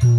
Hello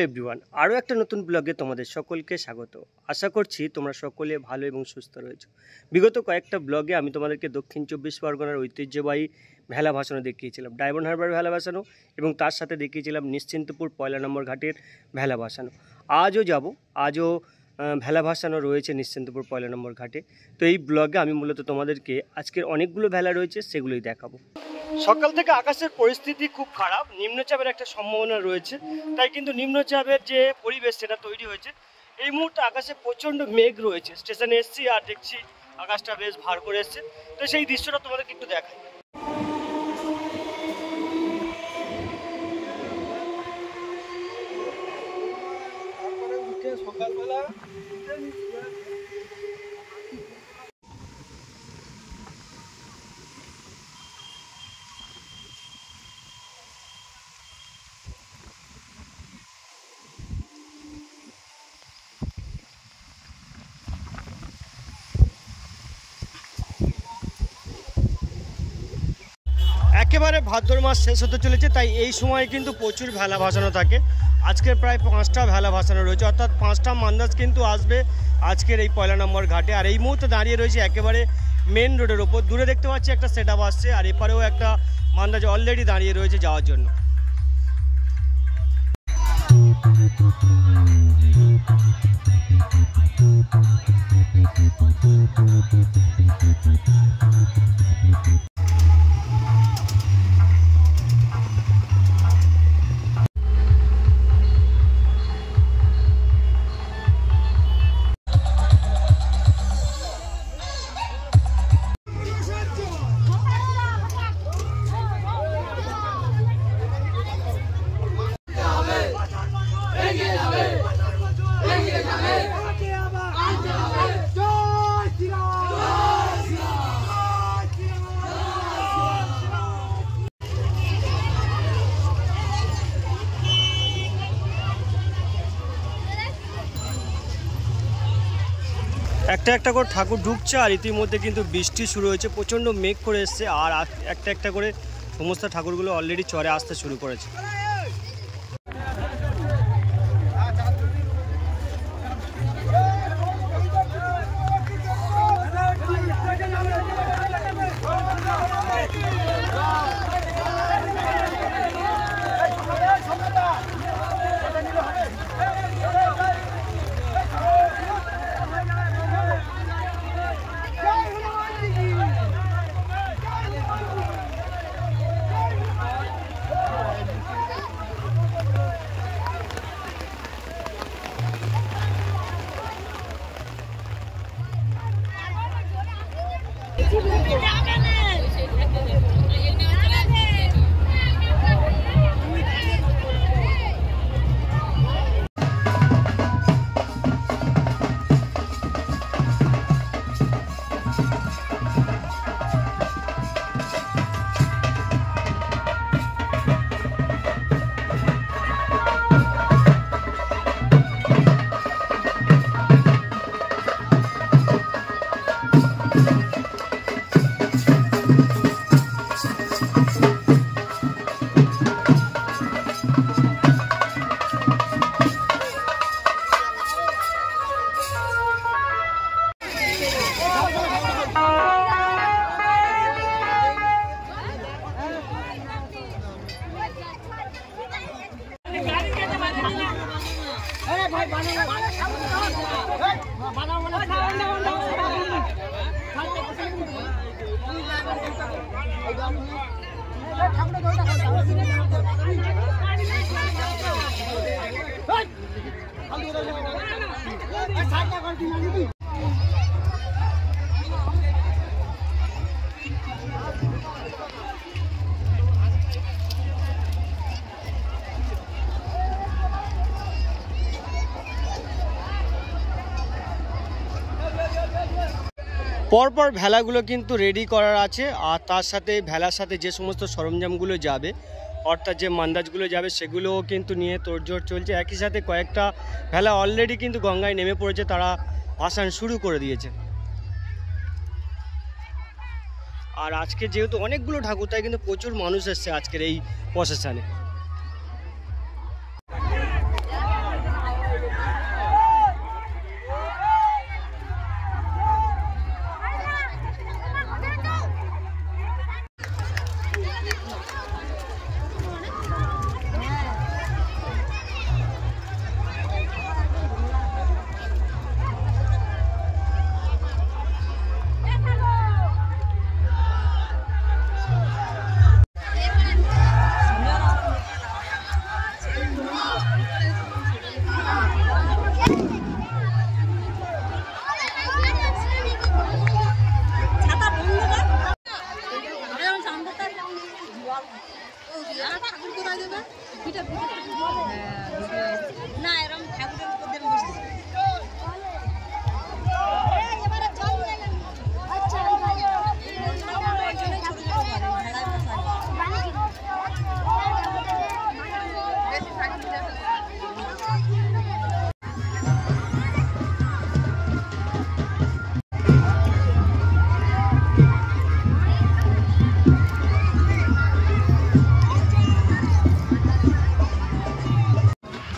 everyone, আরও একটা নতুন ব্লগে তোমাদের সকলকে স্বাগত। আশা করছি তোমরা সকলে ভালো এবং সুস্থ রয়েছো। বিগত কয়েকটা ব্লগে আমি তোমাদেরকে দক্ষিণ 24 পরগনার ঐতিহ্যবাহী ভেলা ভাসানো দেখিয়েছিলাম, ডায়মন্ড হারবার ভেলা ভাসানো, এবং তার সাথে দেখিয়েছিলাম নিশ্চিন্তপুর পয়লা নম্বর ঘাটের ভেলা ভাসানো। আজও ভেলা ভাসানো রয়েছে নিশ্চিন্তপুর পয়লা নম্বর ঘাটে। তো এই ব্লগে আমি মূলত তোমাদেরকে আজকের অনেকগুলো ভেলা রয়েছে সেগুলোই দেখাবো। সকাল থেকে আকাশের পরিস্থিতি খুব খারাপ, নিম্নচাপের একটা সম্ভাবনা রয়েছে, তাই কিন্তু নিম্নচাপের যে পরিবেশ সেটা তৈরি হয়েছে। এই মুহূর্তে আকাশে প্রচণ্ড মেঘ রয়েছে। স্টেশনে এসছি আর দেখছি আকাশটা বেশ ভার করে এসছে। তো সেই দৃশ্যটা তোমাদেরকে একটু দেখাই। সকালবেলা একেবারে ভাদ্র মাস শেষ হতে চলেছে, তাই এই সময় কিন্তু প্রচুর ভেলা ভাসানো থাকে। আজকের প্রায় 5টা ভেলা ভাসানো রয়েছে, অর্থাৎ 5টা মান্দাজ কিন্তু আসবে আজকের এই পয়লা নম্বর ঘাটে। আর এই মুহূর্তে দাঁড়িয়ে রয়েছে একেবারে মেন রোডের ওপর। দূরে দেখতে পাচ্ছি একটা সেট আপ আসছে, আর এপারেও একটা মান্দাজ অলরেডি দাঁড়িয়ে রয়েছে যাওয়ার জন্য। একটা একটা করে ঠাকুর ঢুকছে, আর ইতিমধ্যে কিন্তু বৃষ্টি শুরু হয়েছে, প্রচণ্ড মেঘ করে এসছে, আর একটা একটা করে সমস্ত ঠাকুরগুলো অলরেডি চরে আসতে শুরু করেছে। পরপর ভেলাগুলো কিন্তু রেডি করার আছে, আর তার সাথে ভেলার সাথে যে সমস্ত সরঞ্জামগুলো যাবে, অর্থাৎ যে মান্দাজগুলো যাবে সেগুলোও কিন্তু নিয়ে তোড়জোড় চলছে। একই সাথে কয়েকটা ভেলা অলরেডি কিন্তু গঙ্গায় নেমে পড়েছে, তারা ভাসান শুরু করে দিয়েছে। আর আজকে যেহেতু অনেকগুলো ঠাকুর, তাই কিন্তু প্রচুর মানুষ এসছে আজকের এই প্রসেশনে।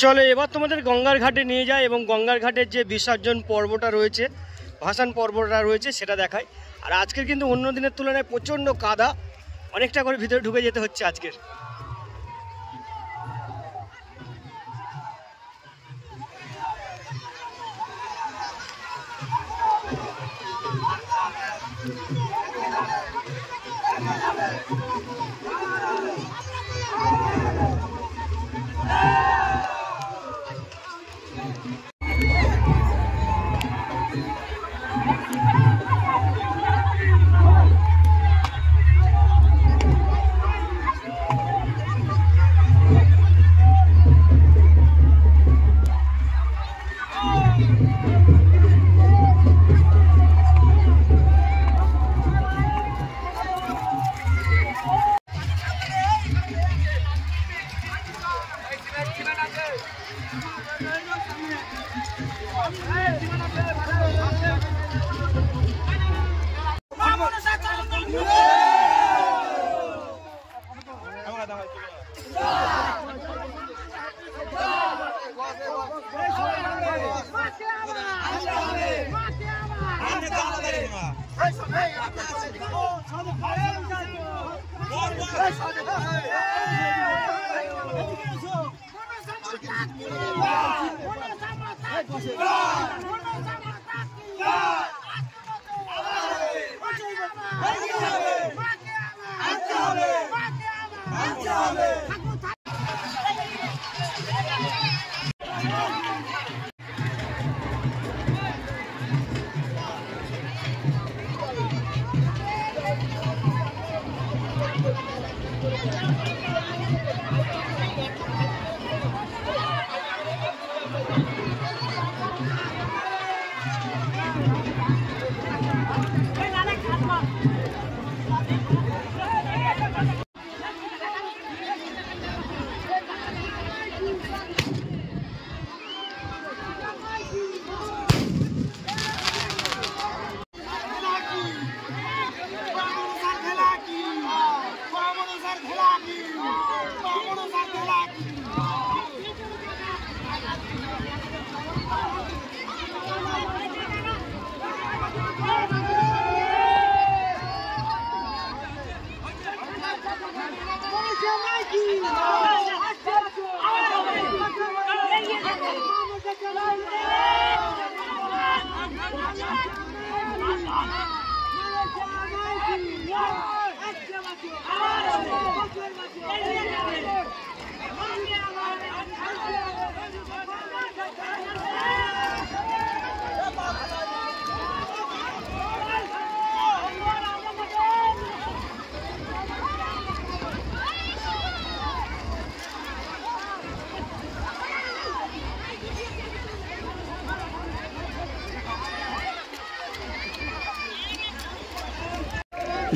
চলো এবার তোমাদের গঙ্গার ঘাটে নিয়ে যায় এবং গঙ্গার ঘাটের যে বিসর্জন পর্বটা রয়েছে, ভাসান পর্বটা রয়েছে, সেটা দেখায়। আর আজকের কিন্তু অন্য দিনের তুলনায় প্রচণ্ড কাদা, অনেকটা করে ভিতরে ঢুকে যেতে হচ্ছে আজকের।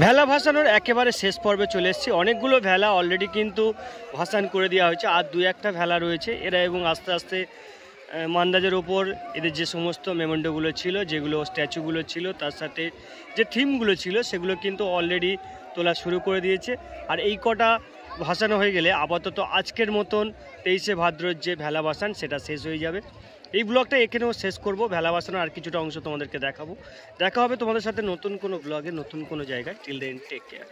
ভেলা ভাসানোর একেবারে শেষ পর্বে চলে এসেছি। অনেকগুলো ভেলা অলরেডি কিন্তু ভাসান করে দেওয়া হয়েছে, আর দু একটা ভেলা রয়েছে এরা, এবং আস্তে আস্তে মান্দাজের ওপর এদের যে সমস্ত মেমেন্টোগুলো ছিল, যেগুলো স্ট্যাচুগুলো ছিল, তার সাথে যে থিমগুলো ছিল সেগুলো কিন্তু অলরেডি তোলা শুরু করে দিয়েছে। আর এই কটা ভাসানো হয়ে গেলে আপাতত আজকের মতন 23শে ভাদ্রর যে ভেলা ভাসান সেটা শেষ হয়ে যাবে। এই ব্লগটা এখানেও শেষ করব। ভেলা ভাসানোর আর কিছুটা অংশ তোমাদেরকে দেখাবো। দেখা হবে তোমাদের সাথে নতুন কোনো ব্লগে, নতুন কোনো জায়গায়। Till then take care.